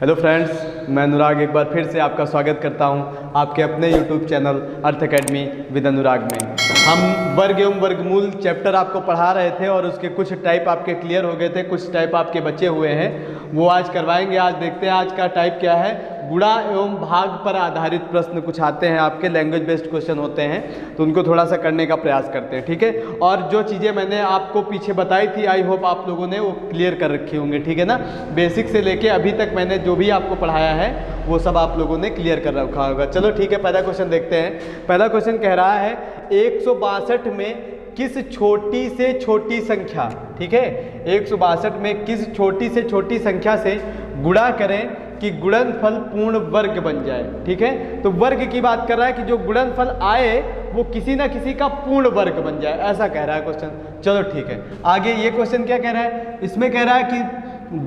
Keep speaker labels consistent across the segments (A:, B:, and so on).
A: Hello friends, मैं अनुराग एक बार फिर से आपका स्वागत करता हूं आपके अपने YouTube channel Arth Academy with Anurag में। हम वर्ग एवं वर्गमूल चैप्टर आपको पढ़ा रहे थे और उसके कुछ टाइप आपके क्लियर हो गए थे, कुछ टाइप आपके बचे हुए हैं, वो आज करवाएंगे। आज देखते हैं आज का टाइप क्या है। गुणा एवं भाग पर आधारित प्रश्न कुछ आते हैं, आपके लैंग्वेज बेस्ड क्वेश्चन होते हैं, तो उनको थोड़ा सा करने का प्रयास करते हैं, ठीक है। और जो चीज़ें मैंने आपको पीछे बताई थी, आई होप आप लोगों ने वो क्लियर कर रखी होंगी, ठीक है ना। बेसिक से लेके अभी तक मैंने जो भी आपको पढ़ाया है वो सब आप लोगों ने क्लियर कर रखा होगा। चलो ठीक है, पहला क्वेश्चन देखते हैं। पहला क्वेश्चन कह रहा है 162 में किस छोटी से छोटी संख्या, ठीक है, 162 में किस छोटी से छोटी संख्या से गुणा करें कि गुणनफल पूर्ण वर्ग बन जाए, ठीक है। तो वर्ग की बात कर रहा है कि जो गुणनफल आए वो किसी ना किसी का पूर्ण वर्ग बन जाए, ऐसा कह रहा है क्वेश्चन। चलो ठीक है, आगे ये क्वेश्चन क्या कह रहा है। इसमें कह रहा है कि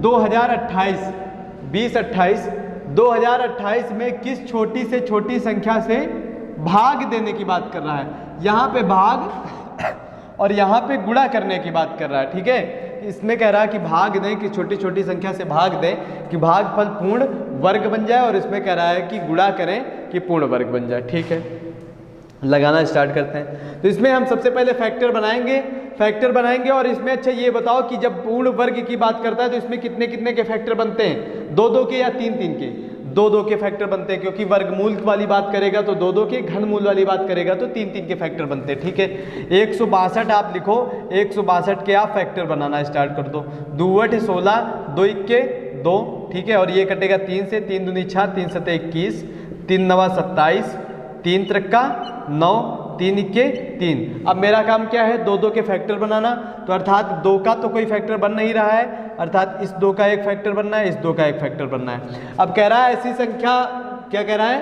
A: 2028 2028 में किस छोटी से छोटी संख्या से भाग देने की बात कर रहा है। यहाँ पे भाग और यहाँ पे गुणा करने की बात कर रहा है, ठीक है। इसमें कह रहा है कि भाग दें, कि छोटी छोटी संख्या से भाग दें कि भागफल पूर्ण वर्ग बन जाए, और इसमें कह रहा है कि गुणा करें कि पूर्ण वर्ग बन जाए, ठीक है। लगाना स्टार्ट करते हैं। तो इसमें हम सबसे पहले फैक्टर बनाएंगे और इसमें अच्छा ये बताओ कि जब पूर्ण वर्ग की बात करता है तो इसमें कितने कितने के फैक्टर बनते हैं, 2-2 के या 3-3 के। 2-2 के फैक्टर बनते हैं, क्योंकि वर्गमूल वाली बात करेगा तो 2-2 के, घनमूल वाली बात करेगा तो 3-3 के फैक्टर बनते हैं, ठीक है। 162 आप लिखो, 162 के आप फैक्टर बनाना स्टार्ट कर दो। 2 × 8 = 16, 2 × 1 = 2, ठीक है। और ये कटेगा 3 से, 3 दूनी 6, 3 × 7 = 21, 3 × 9 = 27, 3 × 3 = 9, 3 × 1 = 3। अब मेरा काम क्या है, 2-2 के फैक्टर बनाना। तो अर्थात 2 का तो कोई फैक्टर बन नहीं रहा है, अर्थात इस 2 का एक फैक्टर बनना है, इस 2 का एक फैक्टर बनना है। अब कह रहा है ऐसी संख्या, क्या कह रहा है,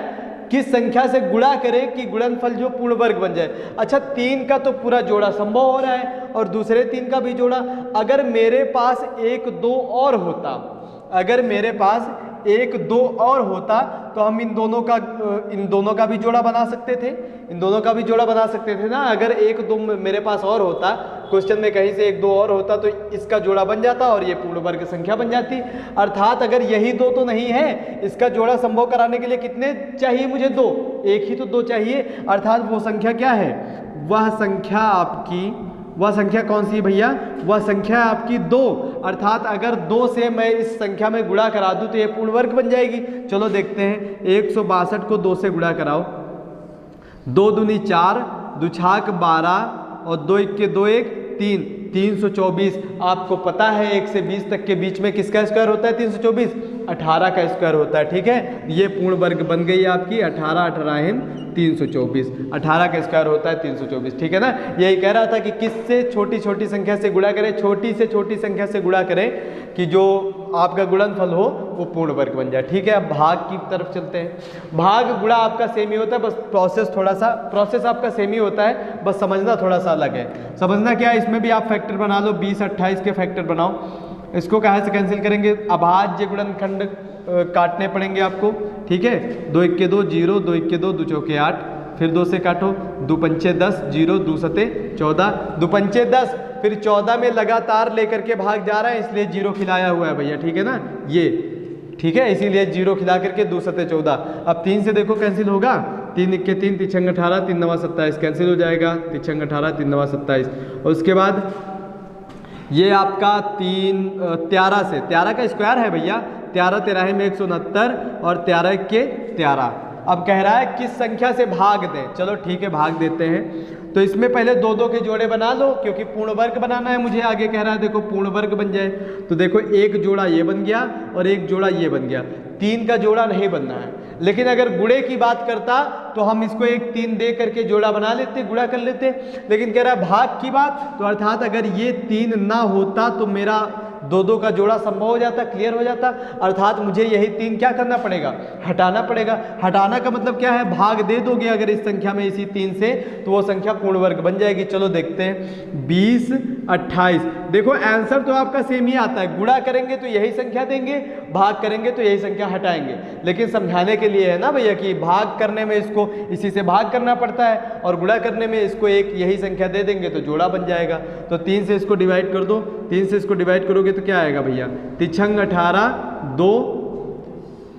A: किस संख्या से गुणा करें कि गुणनफल जो पूर्ण वर्ग बन जाए। अच्छा, 3 का तो पूरा जोड़ा संभव हो रहा है और दूसरे 3 का भी जोड़ा। अगर मेरे पास 1-2 और होता, अगर मेरे पास 1-2 और होता तो हम इन दोनों का भी जोड़ा बना सकते थे, इन दोनों का भी जोड़ा बना सकते थे ना। अगर 1-2 मेरे पास और होता, क्वेश्चन में कहीं से 1-2 और होता तो इसका जोड़ा बन जाता और ये पूर्ण वर्ग संख्या बन जाती। अर्थात अगर यही 2 तो नहीं है, इसका जोड़ा संभव कराने के लिए कितने चाहिए मुझे, 2, एक ही तो 2 चाहिए। अर्थात वो संख्या क्या है, वह संख्या कौन सी भैया, वह संख्या आपकी 2। अर्थात अगर 2 से मैं इस संख्या में गुणा करा दूं तो ये पूर्ण वर्ग बन जाएगी। चलो देखते हैं, 162 को 2 से गुणा कराओ। 2 दूनी 4, 2 छाक 12 और 2 × 1 = 2, 1 3, 324। आपको पता है 1 से 20 तक के बीच में किसका स्क्वायर होता है, 324, 18 का स्क्वायर होता है, ठीक है। ये पूर्ण वर्ग बन गई आपकी 18, 18 324, 18 का स्क्वायर होता है 324, ठीक है ना। यही कह रहा था कि किससे छोटी छोटी संख्या से गुणा करें, छोटी से छोटी संख्या से गुणा करें कि जो आपका गुणनफल हो वो पूर्ण वर्ग बन जाए, ठीक है। अब भाग की तरफ चलते हैं। भाग गुणा आपका सेम ही होता है, बस प्रोसेस आपका सेम ही होता है, बस समझना थोड़ा सा अलग है। समझना क्या है, इसमें भी आप फैक्टर बना लो, 20, 28 के फैक्टर बनाओ। इसको कहाँ से कैंसिल करेंगे, अभाज्य गुणनखंड काटने पड़ेंगे आपको, ठीक है। 2 × 1 = 2, 0, 2 × 1 = 2, 2 × 4 = 8, फिर 2 से काटो, 2 × 5 = 10, 0, 2 × 7 = 14, 2 × 5 = 10, फिर 14 में लगातार लेकर के भाग जा रहा है, इसलिए 0 खिलाया हुआ है भैया, ठीक है ना, ये ठीक है, इसीलिए 0 खिला करके 2 × 7 = 14। अब 3 से देखो कैंसिल होगा, 3 × 1 = 3, 3 × 6 = 18, 3 × 9 = 27, कैंसिल हो जाएगा, 3 × 6 = 18, 3 × 9 = 27। और उसके बाद ये आपका 13 से, 13 का स्क्वायर है भैया, 13 13 में 169 और 13 × 1 = 13। अब कह रहा है किस संख्या से भाग दें, चलो ठीक है भाग देते हैं। तो इसमें पहले 2-2 के जोड़े बना लो, क्योंकि पूर्ण वर्ग बनाना है मुझे। आगे कह रहा है देखो पूर्ण वर्ग बन जाए, तो देखो एक जोड़ा ये बन गया और एक जोड़ा ये बन गया, 3 का जोड़ा नहीं बनना है। लेकिन अगर गुणे की बात करता तो हम इसको एक 3 दे करके जोड़ा बना लेते, गुणा कर लेते। लेकिन कह रहा है भाग की बात, तो अर्थात अगर ये 3 ना होता तो मेरा 2-2 का जोड़ा संभव हो जाता, क्लियर हो जाता। अर्थात मुझे यही 3 क्या करना पड़ेगा, हटाना पड़ेगा। हटाना का मतलब क्या है, भाग दे दोगे अगर इस संख्या में इसी 3 से, तो वो संख्या पूर्ण वर्ग बन जाएगी। चलो देखते हैं, 20, 28। देखो आंसर तो आपका सेम ही आता है, गुणा करेंगे तो यही संख्या देंगे, भाग करेंगे तो यही संख्या हटाएंगे। लेकिन समझाने के लिए है ना भैया कि भाग करने में इसको इसी से भाग करना पड़ता है और गुणा करने में इसको एक यही संख्या दे देंगे तो जोड़ा बन जाएगा। तो 3 से इसको डिवाइड कर दो, 3 से इसको डिवाइड करोगे तो क्या आएगा भैया, 3 × 18 = 2,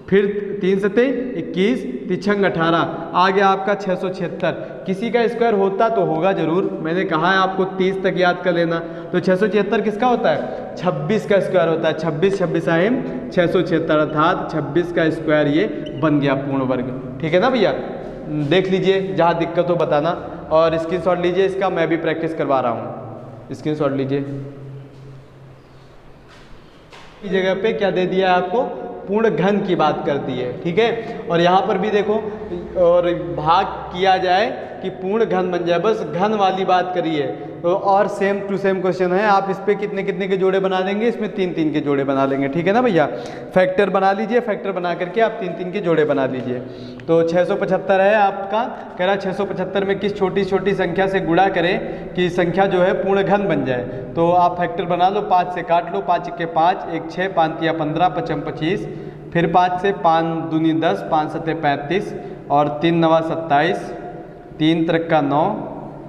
A: फिर 3 सते 21, तिछंग 18, आ गया आपका 676। किसी का स्क्वायर होता तो होगा जरूर, मैंने कहा है आपको 30 तक याद कर लेना। तो 676 किसका होता है? 26 का स्क्वायर होता है। 26 26 आए 676, अर्थात 26 का स्क्वायर ये बन गया पूर्ण वर्ग। ठीक है ना भैया? देख लीजिए, जहाँ दिक्कत हो बताना, और स्क्रीनशॉट लीजिए इसका, मैं भी प्रैक्टिस करवा रहा हूँ। स्क्रीनशॉट लीजिए। इस जगह पे क्या दे दिया है आपको? पूर्ण घन की बात कर दी है। ठीक है, और यहाँ पर भी देखो, और भाग किया जाए कि पूर्ण घन बन जाए, बस घन वाली बात करी है। तो और सेम टू सेम क्वेश्चन है, आप इस पे कितने कितने के जोड़े बना लेंगे? इसमें 3 3 के जोड़े बना लेंगे। ठीक है ना भैया? फैक्टर बना लीजिए, फैक्टर बना करके आप 3 3 के जोड़े बना लीजिए। तो 675 है आपका, कह रहा 675 में किस छोटी छोटी संख्या से गुणा करें कि संख्या जो है पूर्ण घन बन जाए। तो आप फैक्टर बना लो, 5 से काट लो, 5 के 5, 1 6, 5 तिया 15, 5 25, फिर 5 से 5 दूनी 10, 5 सते 35, और 3 नवा 27, 3 त्रिका 9,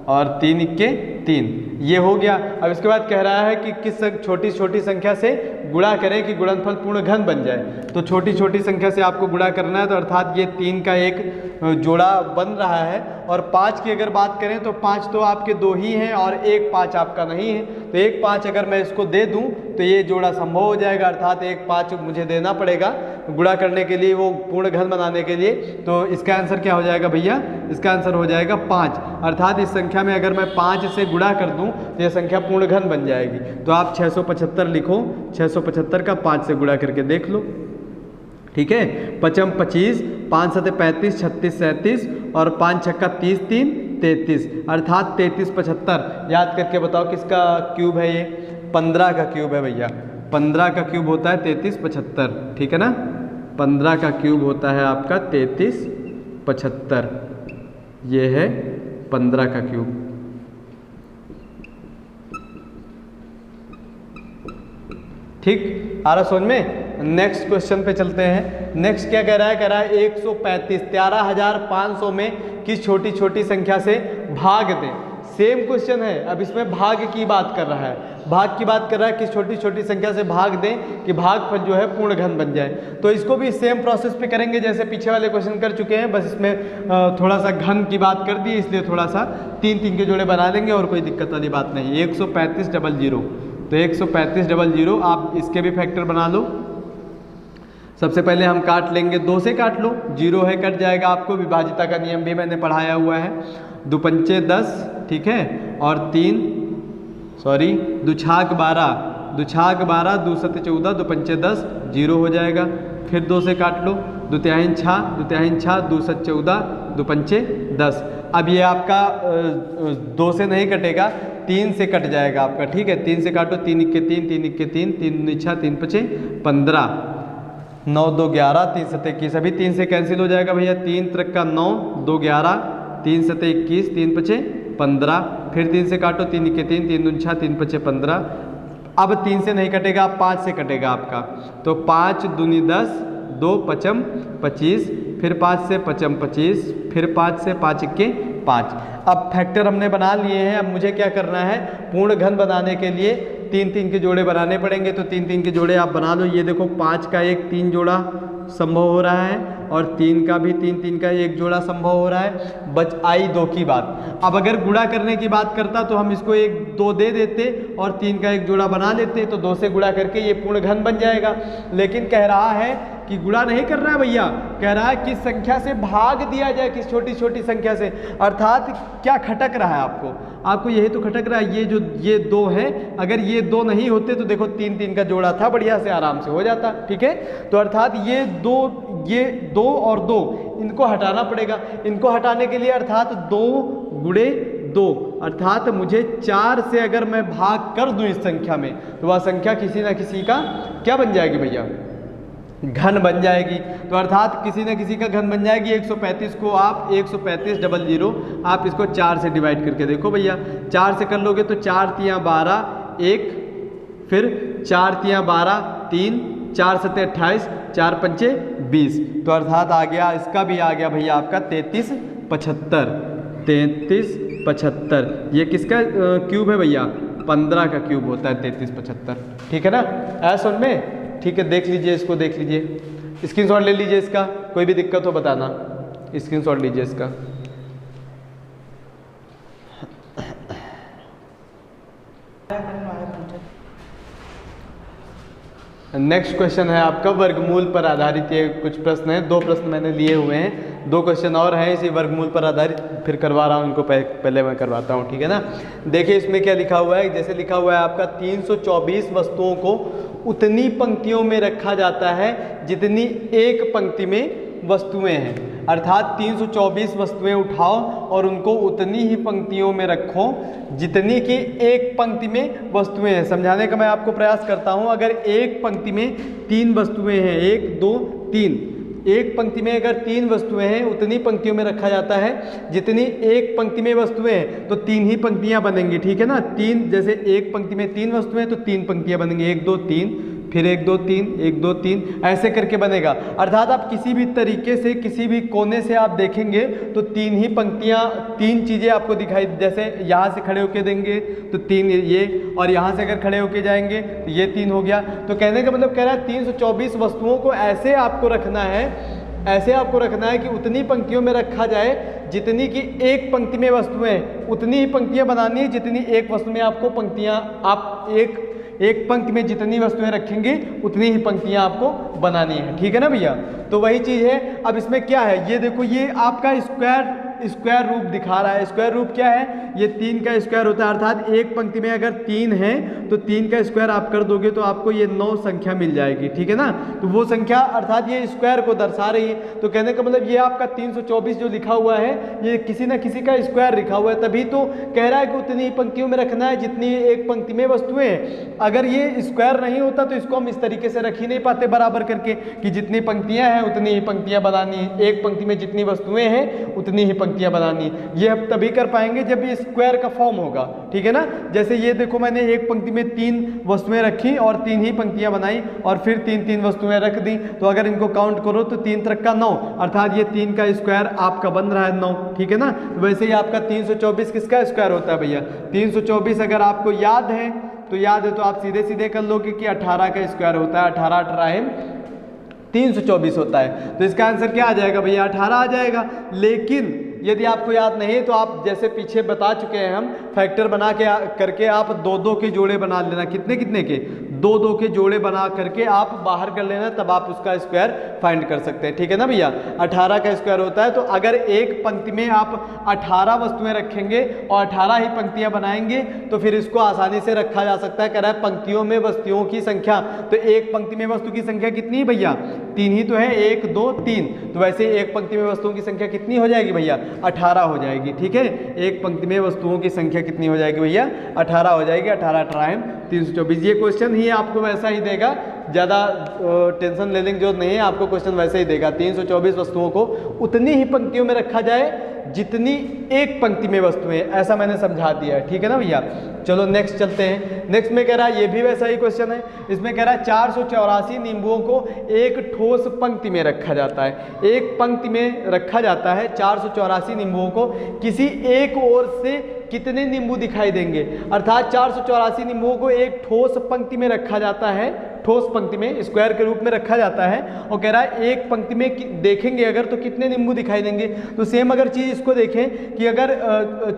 A: और 3 इक्के 3, ये हो गया। अब इसके बाद कह रहा है कि किस छोटी छोटी संख्या से गुणा करें कि गुणनफल पूर्ण घन बन जाए। तो छोटी छोटी संख्या से आपको गुणा करना है, तो अर्थात ये 3 का एक जोड़ा बन रहा है। और 5 की अगर बात करें तो 5 तो आपके 2 ही हैं और 1 5 आपका नहीं है। तो 1 5 अगर मैं इसको दे दूं तो ये जोड़ा संभव हो जाएगा, अर्थात 1 5 मुझे देना पड़ेगा गुणा करने के लिए, वो पूर्ण घन बनाने के लिए। तो इसका आंसर क्या हो जाएगा भैया? इसका आंसर हो जाएगा 5, अर्थात इस संख्या में अगर मैं 5 से गुणा कर दूं तो यह संख्या पूर्ण घन बन जाएगी। तो आप 675 लिखो, 675 का 5 से गुणा करके देख लो। ठीक है, 5 25, 5 सते 35, 36 37, और 5 छक्का 30, 3 33, अर्थात 33 75। याद करके बताओ किसका क्यूब है ये? 15 का क्यूब है भैया। 15 का क्यूब होता है 33 75। ठीक है ना? 15 का क्यूब होता है आपका 33 75। ये है 15 का क्यूब। ठीक, आ रहा समझ में? नेक्स्ट क्वेश्चन पे चलते हैं। नेक्स्ट क्या कह रहा है? कह रहा है 135 13500 में किस छोटी छोटी संख्या से भाग दें। सेम क्वेश्चन है, अब इसमें भाग की बात कर रहा है। भाग की बात कर रहा है किस छोटी छोटी संख्या से भाग दें कि भागफल जो है पूर्ण घन बन जाए। तो इसको भी सेम प्रोसेस पे करेंगे जैसे पीछे वाले क्वेश्चन कर चुके हैं, बस इसमें थोड़ा सा घन की बात कर दी, इसलिए थोड़ा सा 3 3 के जोड़े बना लेंगे और कोई दिक्कत वाली बात नहीं। 135 00, तो 135 00 आप इसके भी फैक्टर बना लो। सबसे पहले हम काट लेंगे, 2 से काट लो, 0 है कट जाएगा। आपको विभाजिता का नियम भी मैंने पढ़ाया हुआ है। 2 पंचे 10, ठीक है, और 3 दुछाक 12, 2 सते 14, 2 पंचे 10, 0 हो जाएगा। फिर 2 से काट लो, 2 तिहाई 6, 2 सत 14, 2 पंचे 10। अब ये आपका 2 से नहीं कटेगा, 3 से कट जाएगा आपका। ठीक है, 3 से काटो, 3 इक्के 3, 3 इक्के 3, 3 6, 3 पचे 15, 9 2 11, 3 सते 21, अभी 3 से कैंसिल हो जाएगा भैया। 3 त्रिका 9, 2 11, 3 सते 21, 3 पचे 15, फिर 3 से काटो, 3 इक्के 3, 3 दूनी 6, 3 पचे 15। अब 3 से नहीं कटेगा, 5 से कटेगा आपका। तो 5 दूनी 10, 2 पचम 25, फिर 5 से पचम 25, फिर 5 से 5 इक्के 5। अब फैक्टर हमने बना लिए हैं। अब मुझे क्या करना है? पूर्ण घन बनाने के लिए 3 3 के जोड़े बनाने पड़ेंगे। तो 3 3 के जोड़े आप बना लो। ये देखो 5 का एक 3 जोड़ा संभव हो रहा है, और 3 का भी 3 3 का एक जोड़ा संभव हो रहा है। बच आई 2 की बात। अब अगर गुणा करने की बात करता तो हम इसको 1 2 दे देते और 3 का एक जोड़ा बना लेते, तो 2 से गुणा करके ये पूर्ण घन बन जाएगा। लेकिन कह रहा है कि गुणा नहीं कर रहा है भैया, कह रहा है किस संख्या से भाग दिया जाए, किस छोटी छोटी संख्या से। अर्थात क्या खटक रहा है आपको यही तो खटक रहा है। ये 2 है, अगर ये 2 नहीं होते तो देखो 3 3 का जोड़ा था, बढ़िया से आराम से हो जाता। ठीक है, तो अर्थात ये 2 और 2 इनको हटाना पड़ेगा। इनको हटाने के लिए अर्थात 2 गुणे 2, अर्थात मुझे 4 से अगर मैं भाग कर दूं इस संख्या में, तो वह संख्या किसी ना किसी का क्या बन जाएगी भैया? घन बन जाएगी। तो अर्थात किसी न किसी का घन बन जाएगी। 135 को आप 135 00 आप इसको 4 से डिवाइड करके देखो भैया। 4 से कर लोगे तो 4 तिया 12, 1, फिर 4 तिया 12, 3, 4 सते 28, 4 पंचे 20। तो अर्थात आ गया, इसका भी आ गया भैया आपका 33 75। 33 75 ये किसका क्यूब है भैया? 15 का क्यूब होता है 33 75। ठीक है ना? ऐसा समझ में? ठीक है, देख लीजिए, इसको देख लीजिए। स्क्रीनशॉट ले लीजिए इसका, कोई भी दिक्कत हो बताना, स्क्रीनशॉट लीजिए इसका। नेक्स्ट क्वेश्चन है आपका वर्गमूल पर आधारित, ये कुछ प्रश्न है, 2 प्रश्न मैंने लिए हुए हैं, 2 क्वेश्चन और हैं इसी वर्गमूल पर आधारित, फिर करवा रहा हूँ उनको, पहले मैं करवाता हूँ, ठीक है ना। देखिए इसमें क्या लिखा हुआ है, जैसे लिखा हुआ है आपका 324 वस्तुओं को उतनी पंक्तियों में रखा जाता है जितनी एक पंक्ति में वस्तुएं हैं। अर्थात 324 वस्तुएं उठाओ और उनको उतनी ही पंक्तियों में रखो जितनी कि एक पंक्ति में वस्तुएं हैं। समझाने का मैं आपको प्रयास करता हूं। अगर एक पंक्ति में 3 वस्तुएं हैं, 1 2 3, एक पंक्ति में अगर 3 वस्तुएं हैं उतनी पंक्तियों में रखा जाता है जितनी एक पंक्ति में वस्तुएं हैं, तो 3 ही पंक्तियां बनेंगी, ठीक है ना। 3, जैसे एक पंक्ति में 3 वस्तुएं तो 3 पंक्तियां बनेंगी, 1 2 3, फिर 1 2 3, 1 2 3, ऐसे करके बनेगा। अर्थात आप किसी भी तरीके से, किसी भी कोने से आप देखेंगे तो 3 ही पंक्तियां, 3 चीज़ें आपको दिखाई, जैसे यहाँ से खड़े होके देंगे तो 3 ये, और यहाँ से अगर खड़े होके जाएंगे तो ये 3 हो गया। तो कहने का मतलब कह रहा है 324 वस्तुओं को ऐसे आपको रखना है, ऐसे आपको रखना है कि उतनी पंक्तियों में रखा जाए जितनी कि एक पंक्ति में वस्तुएं, उतनी ही पंक्तियां बनानी है जितनी एक वस्तु में आपको पंक्तियां, आप एक पंक्ति में जितनी वस्तुएं रखेंगे उतनी ही पंक्तियां आपको बनानी है, ठीक है ना भैया। तो वही चीज़ है। अब इसमें क्या है, ये देखो, ये आपका स्क्वायर रूप दिखा रहा है। स्क्वायर रूप क्या है, ये 3 का स्क्वायर होता है। अर्थात एक पंक्ति में अगर 3 है तो 3 का स्क्वायर आप कर दोगे तो आपको ये 9 संख्या मिल जाएगी, ठीक है ना। तो वो संख्या अर्थात ये स्क्वायर को दर्शा रही है। तो कहने का मतलब ये आपका 324 जो लिखा हुआ है ये किसी ना किसी का स्क्वायर लिखा हुआ है, तभी तो कह रहा है कि उतनी पंक्तियों में रखना है जितनी एक पंक्ति में वस्तुएं हैं। अगर ये स्क्वायर नहीं होता तो इसको हम इस तरीके से रख ही नहीं पाते बराबर करके कि जितनी पंक्तियां हैं उतनी ही पंक्तियां बनानी है, एक पंक्ति में जितनी वस्तुएं हैं उतनी ही पंक्तियां बनानी है। ये हम तभी कर पाएंगे जब ये स्क्वायर का फॉर्म होगा, ठीक है ना। जैसे ये देखो, मैंने एक पंक्ति में 3 वस्तुएं रखी और 3 ही पंक्तियां बनाई और फिर 3 वस्तुएं रख दी, तो अगर इनको काउंट करो तो 3 3 का 9, अर्थात ये 3 का स्क्वायर आपका बन रहा है 9, ठीक है ना। तो वैसे ही आपका 324 किसका स्क्वायर होता है भैया, 324 अगर आपको याद है तो आप सीधे सीधे कर लोगे कि 18 का स्क्वायर होता है, 18 18 324 होता है। तो इसका आंसर क्या आ जाएगा भैया, 18 आ जाएगा। लेकिन यदि आपको याद नहीं है तो आप जैसे पीछे बता चुके हैं हम, फैक्टर बना के करके आप 2 के जोड़े बना लेना, कितने के 2 के जोड़े बना करके आप बाहर कर लेना, तब आप उसका स्क्वायर फाइंड कर सकते हैं, ठीक है ना भैया। 18 का स्क्वायर होता है। तो अगर एक पंक्ति में आप 18 वस्तुएं रखेंगे और 18 ही पंक्तियां बनाएंगे तो फिर इसको आसानी से रखा जा सकता है। कह रहा है पंक्तियों में वस्तुओं की संख्या, तो एक पंक्ति में वस्तु की संख्या कितनी है भैया, 3 ही तो है, 1 2 3। तो वैसे एक पंक्ति में वस्तुओं की संख्या कितनी हो जाएगी भैया, 18 हो जाएगी, ठीक है। एक पंक्ति में वस्तुओं की संख्या कितनी हो जाएगी भैया, 18 हो जाएगी। 18 18 324। ये क्वेश्चन ही आपको वैसा ही देगा, ज़्यादा टेंशन लेने की जरूरत नहीं है, आपको क्वेश्चन वैसे ही देगा। 324 वस्तुओं को उतनी ही पंक्तियों में रखा जाए जितनी एक पंक्ति में वस्तुएं, ऐसा मैंने समझा दिया है, ठीक है ना भैया। चलो नेक्स्ट चलते हैं। नेक्स्ट में कह रहा है, ये भी वैसा ही क्वेश्चन है। इसमें कह रहा है 484 नींबुओं को एक ठोस पंक्ति में रखा जाता है। एक पंक्ति में रखा जाता है 484 नींबुओं को, किसी एक ओर से कितने नींबू दिखाई देंगे। अर्थात 484 नींबुओं को एक ठोस पंक्ति में रखा जाता है, ठोस पंक्ति में स्क्वायर के रूप में रखा जाता है। और कह रहा है एक पंक्ति में देखेंगे अगर तो कितने नींबू दिखाई देंगे। तो सेम अगर चीज़ इसको देखें कि अगर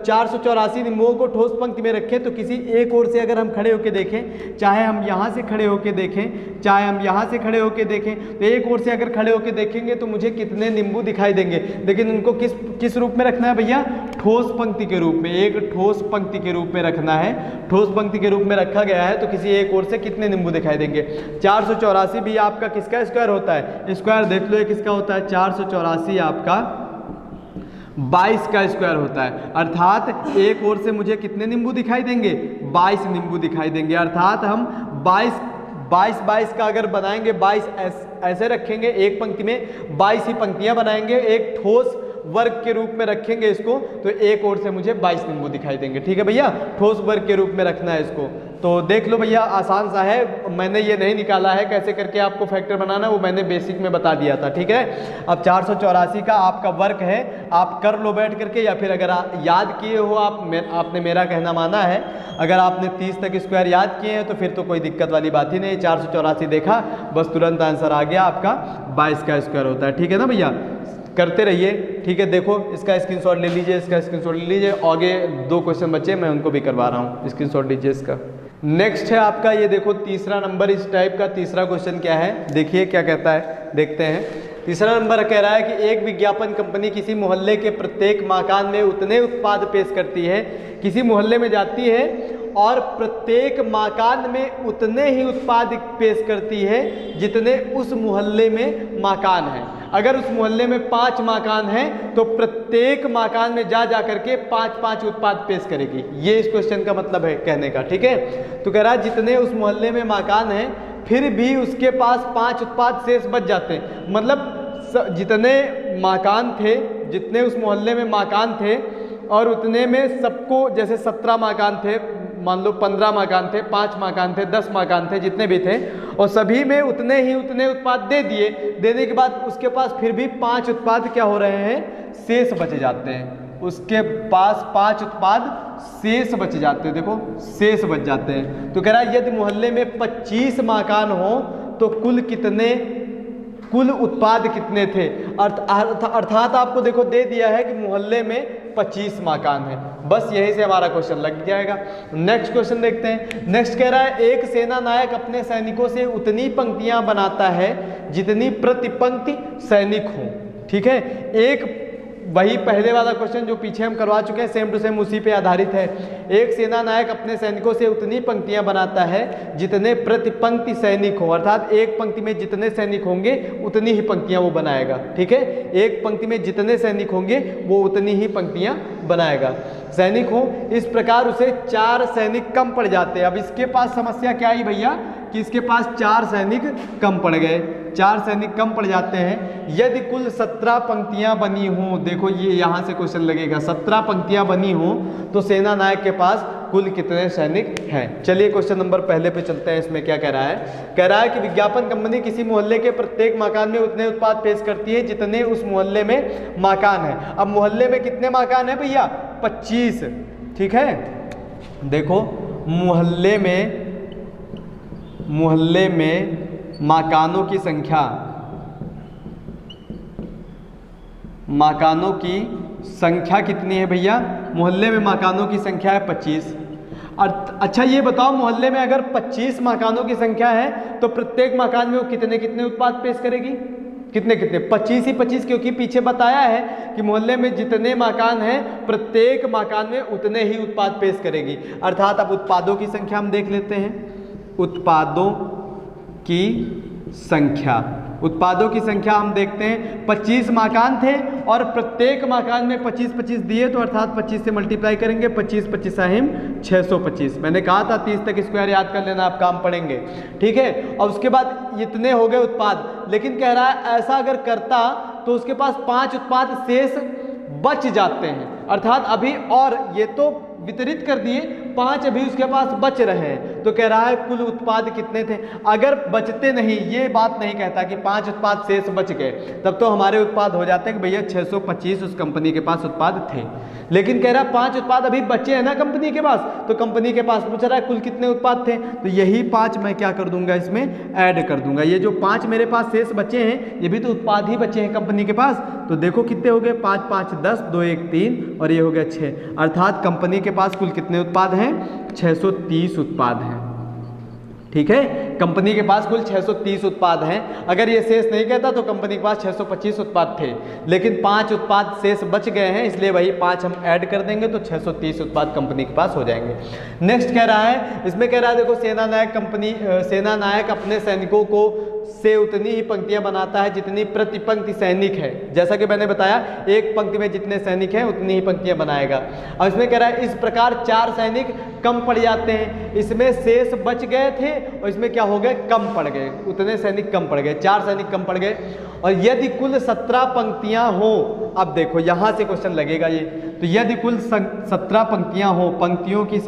A: 484 नींबुओं को ठोस पंक्ति में रखें तो किसी एक ओर से अगर हम खड़े होकर देखें, चाहे हम यहाँ से खड़े होकर देखें, चाहे हम यहाँ से खड़े होकर देखें, तो एक ओर से अगर खड़े होकर देखेंगे तो मुझे कितने नींबू दिखाई देंगे। लेकिन उनको किस रूप में रखना है भैया, ठोस पंक्ति के रूप में, एक ठोस पंक्ति के रूप में रखना है। ठोस पंक्ति के रूप में रखा गया है तो किसी एक ओर से कितने नींबू दिखाई देंगे। 484 भी आपका किसका स्क्वायर होता है, स्क्वायर देख लो ये किसका होता है, 484 आपका 22 का स्क्वायर होता है। अर्थात एक ओर से मुझे कितने नींबू दिखाई देंगे, 22 नींबू दिखाई देंगे। अर्थात हम 22 का अगर बनाएंगे, 22 ऐसे रखेंगे, एक पंक्ति में 22 ही पंक्तियां बनाएंगे, एक ठोस वर्ग के रूप में रखेंगे इसको, तो एक ओर से मुझे 22 नींबू दिखाई देंगे, ठीक है भैया। ठोस वर्ग के रूप में रखना है इसको। तो देख लो भैया, आसान सा है, मैंने ये नहीं निकाला है कैसे करके आपको फैक्टर बनाना, वो मैंने बेसिक में बता दिया था, ठीक है। अब 484 का आपका वर्ग है, आप कर लो बैठ करके, या फिर अगर याद किए हो आपने मेरा कहना माना है, अगर आपने 30 तक स्क्वायर याद किए हैं तो फिर तो कोई दिक्कत वाली बात ही नहीं, 484 देखा बस तुरंत आंसर आ गया आपका 22 का स्क्वायर होता है। ठीक है ना भैया, करते रहिए। ठीक है, देखो इसका स्क्रीनशॉट ले लीजिए, इसका स्क्रीनशॉट ले लीजिए, आगे 2 क्वेश्चन बचे मैं उनको भी करवा रहा हूँ, स्क्रीनशॉट लीजिए इसका। नेक्स्ट है आपका ये देखो तीसरा नंबर, इस टाइप का तीसरा क्वेश्चन क्या है, देखिए क्या कहता है, देखते हैं। तीसरा नंबर कह रहा है कि एक विज्ञापन कंपनी किसी मोहल्ले के प्रत्येक मकान में उतने उत्पाद पेश करती है, किसी मोहल्ले में जाती है और प्रत्येक मकान में उतने ही उत्पाद पेश करती है जितने उस मोहल्ले में मकान हैं। अगर उस मोहल्ले में 5 मकान हैं तो प्रत्येक मकान में जा करके 5-5 उत्पाद पेश करेगी। ये इस क्वेश्चन का मतलब है कहने का। ठीक है, तो कह रहा है जितने उस मोहल्ले में मकान हैं फिर भी उसके पास 5 उत्पाद शेष बच जाते हैं। मतलब जितने मकान थे, जितने उस मोहल्ले में मकान थे और उतने में सबको, जैसे 17 मकान थे, मान लो 15 मकान थे, 5 मकान थे, 10 मकान थे, जितने भी थे, और सभी में उतने उत्पाद दे दिए। देने के बाद उसके पास फिर भी 5 उत्पाद क्या हो रहे हैं, शेष बच जाते हैं। उसके पास 5 उत्पाद शेष बच जाते हैं, देखो शेष बच जाते हैं। तो कह रहा है यदि मोहल्ले में 25 मकान हो तो कुल उत्पाद कितने थे। अर्थात आपको देखो दे दिया है कि मोहल्ले में 25 मकान है, बस यही से हमारा क्वेश्चन लग जाएगा। नेक्स्ट क्वेश्चन देखते हैं। नेक्स्ट कह रहा है एक सेना नायक अपने सैनिकों से उतनी पंक्तियां बनाता है जितनी प्रति पंक्ति सैनिक हो। ठीक है, एक वही पहले वाला क्वेश्चन जो पीछे हम करवा चुके हैं, सेम टू सेम उसी पे आधारित है। एक सेना नायक अपने सैनिकों से उतनी पंक्तियां बनाता है जितने प्रति पंक्ति सैनिक हो, अर्थात एक पंक्ति में जितने सैनिक होंगे उतनी ही पंक्तियां वो बनाएगा। ठीक है, एक पंक्ति में जितने सैनिक होंगे वो उतनी ही पंक्तियां बनाएगा। सैनिक हो, इस प्रकार उसे 4 सैनिक कम पड़ जाते हैं। अब इसके पास समस्या क्या आई भैया कि इसके पास 4 सैनिक कम पड़ गए, 4 सैनिक कम पड़ जाते हैं। यदि कुल 17 पंक्तियां बनी हों, देखो ये यहाँ से क्वेश्चन लगेगा, 17 पंक्तियां बनी हों तो सेना नायक के पास कुल कितने सैनिक हैं। चलिए क्वेश्चन नंबर पहले पे चलते हैं। इसमें क्या कह रहा है, कह रहा है कि विज्ञापन कंपनी किसी मोहल्ले के प्रत्येक मकान में उतने उत्पाद पेश करती है जितने उस मोहल्ले में मकान है। अब मोहल्ले में कितने मकान है भैया, 25। ठीक है, देखो मोहल्ले में मकानों की संख्या कितनी है भैया, मोहल्ले में मकानों की संख्या है 25। अच्छा ये बताओ, मोहल्ले में अगर 25 मकानों की संख्या है तो प्रत्येक मकान में वो कितने उत्पाद पेश करेगी, कितने 25 ही 25, क्योंकि पीछे बताया है कि मोहल्ले में जितने मकान हैं प्रत्येक मकान में उतने ही उत्पाद पेश करेगी। अर्थात अब उत्पादों की संख्या हम देख लेते हैं। उत्पादों की संख्या हम देखते हैं, 25 मकान थे और प्रत्येक मकान में 25-25 दिए, तो अर्थात 25 से मल्टीप्लाई करेंगे, 25-25 साहिम 625। मैंने कहा था 30 तक स्क्वायर याद कर लेना, आप काम पढ़ेंगे। ठीक है, और उसके बाद इतने हो गए उत्पाद, लेकिन कह रहा है ऐसा अगर करता तो उसके पास 5 उत्पाद शेष बच जाते हैं। अर्थात अभी और ये तो वितरित कर दिए, 5 अभी उसके पास बच रहे हैं। तो कह रहा है कुल उत्पाद कितने थे। अगर बचते नहीं, ये बात नहीं कहता कि 5 उत्पाद शेष बच गए, तब तो हमारे उत्पाद हो जाते हैं कि भैया 625 उस कंपनी के पास उत्पाद थे। लेकिन कह रहा है 5 उत्पाद अभी बचे हैं ना कंपनी के पास, तो कंपनी के पास पूछ रहा है कुल कितने उत्पाद थे, तो यही 5 मैं क्या कर दूंगा, इसमें ऐड कर दूंगा। ये जो 5 मेरे पास शेष बचे हैं ये भी तो उत्पाद ही बचे हैं कंपनी के पास। तो देखो कितने हो गए, 5 5 10, 2 1 3 और ये हो गया 6। अर्थात कंपनी के पास कुल कितने उत्पाद हैं, 630 उत्पाद हैं। ठीक है, कंपनी के पास कुल 630 उत्पाद हैं। अगर ये शेष नहीं कहता तो कंपनी के पास 625 उत्पाद थे, लेकिन 5 उत्पाद शेष बच गए हैं, इसलिए वही 5 हम ऐड कर देंगे तो 630 उत्पाद कंपनी के पास हो जाएंगे। नेक्स्ट कह रहा है, इसमें कह रहा है देखो सेना नायक अपने सैनिकों को से उतनी ही पंक्तियां बनाता है जितनी प्रति पंक्ति सैनिक है। जैसा कि मैंने बताया, एक पंक्ति में जितने सैनिक हैं उतनी ही पंक्तियां बनाएगा। अब इसमें कह रहा है इस प्रकार 4 सैनिक कम पड़ जाते हैं, इसमें शेष बच गए थे और इसमें क्या हो गए, कम पड़ गए, उतने सैनिक कम पड़ गए, 4 सैनिक कम पड़ गए। और यदि कुल 17 पंक्तियां हो, अब देखो यहां से क्वेश्चन लगेगा ये, तो यदि कुल 17 पंक्तियां हो, पंक्तियों की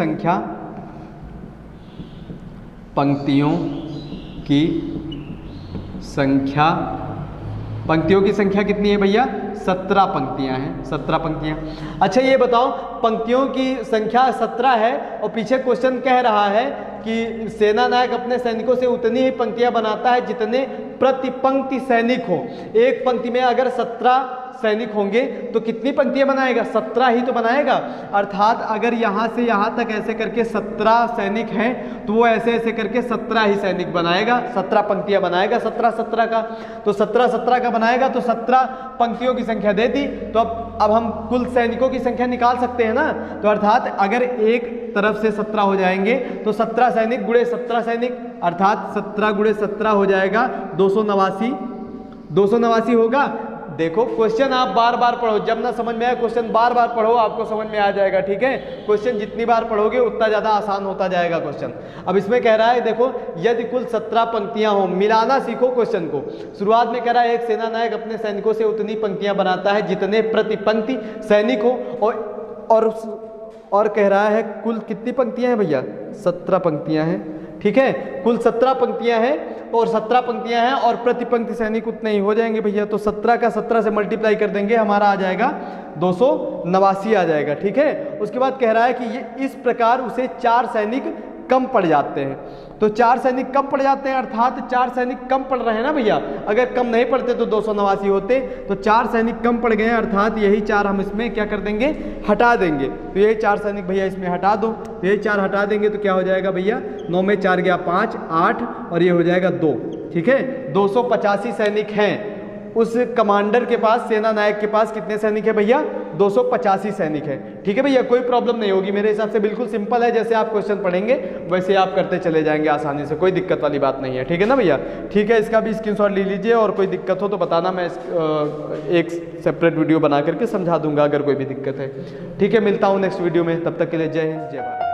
A: संख्या कितनी है भैया, 17 पंक्तियां हैं, 17 पंक्तियां। अच्छा ये बताओ पंक्तियों की संख्या 17 है और पीछे क्वेश्चन कह रहा है कि सेना नायक अपने सैनिकों से उतनी ही पंक्तियां बनाता है जितने प्रति पंक्ति सैनिक हो। एक पंक्ति में अगर 17 सैनिक होंगे तो कितनी पंक्तियां बनाएगा? 17 ही तो बनाएगा। अर्थात अगर यहाँ से यहाँ तक ऐसे करके 17 सैनिक हैं तो वो ऐसे ऐसे करके 17 ही सैनिक बनाएगा, 17 पंक्तियां बनाएगा 17 का। तो 17 का बनाएगा तो 17 पंक्तियों की संख्या दे दी। तो अब हम कुल सैनिकों की संख्या निकाल सकते हैं ना। तो अर्थात अगर एक तरफ से 17 हो जाएंगे तो 17 सैनिक गुणे 17 सैनिक, अर्थात 17 गुणे 17 हो जाएगा 289 होगा। देखो क्वेश्चन आप बार बार पढ़ो, जब ना समझ में आए क्वेश्चन बार बार पढ़ो, आपको समझ में आ जाएगा। ठीक है, क्वेश्चन जितनी बार पढ़ोगे उतना ज़्यादा आसान होता जाएगा क्वेश्चन। अब इसमें कह रहा है देखो, यदि कुल 17 पंक्तियां हो, मिलाना सीखो क्वेश्चन को। शुरुआत में कह रहा है एक सेना नायक अपने सैनिकों से उतनी पंक्तियां बनाता है जितने प्रति पंक्ति सैनिक हो, और कह रहा है कुल कितनी पंक्तियां हैं भैया? 17 पंक्तियां हैं। ठीक है, कुल 17 पंक्तियां हैं और 17 पंक्तियां हैं और प्रति पंक्ति सैनिक उतने ही हो जाएंगे भैया। तो 17 का 17 से मल्टीप्लाई कर देंगे, हमारा आ जाएगा 289 आ जाएगा। ठीक है, उसके बाद कह रहा है कि ये इस प्रकार उसे 4 सैनिक कम पड़ जाते हैं। तो 4 सैनिक कम पड़ जाते हैं, अर्थात 4 सैनिक कम पड़ रहे हैं ना भैया। अगर कम नहीं पड़ते तो 289 होते, तो 4 सैनिक कम पड़ गए, अर्थात यही 4 हम इसमें क्या कर देंगे? हटा देंगे। तो यही 4 सैनिक भैया इसमें हटा दो। तो यही 4 हटा देंगे तो क्या हो जाएगा भैया? 9 में 4 गया 5, 8 और ये हो जाएगा 2। ठीक है, 285 सैनिक हैं। उस कमांडर के पास, सेना नायक के पास कितने सैनिक है भैया? 285 सैनिक है। ठीक है भैया, कोई प्रॉब्लम नहीं होगी मेरे हिसाब से, बिल्कुल सिंपल है। जैसे आप क्वेश्चन पढ़ेंगे वैसे आप करते चले जाएंगे आसानी से, कोई दिक्कत वाली बात नहीं है। ठीक है ना भैया? ठीक है, इसका भी स्क्रीनशॉट ले लीजिए और कोई दिक्कत हो तो बताना, मैं एक सेपरेट वीडियो बना करके समझा दूंगा अगर कोई भी दिक्कत है। ठीक है, मिलता हूँ नेक्स्ट वीडियो में, तब तक के लिए जय हिंद, जय भारत।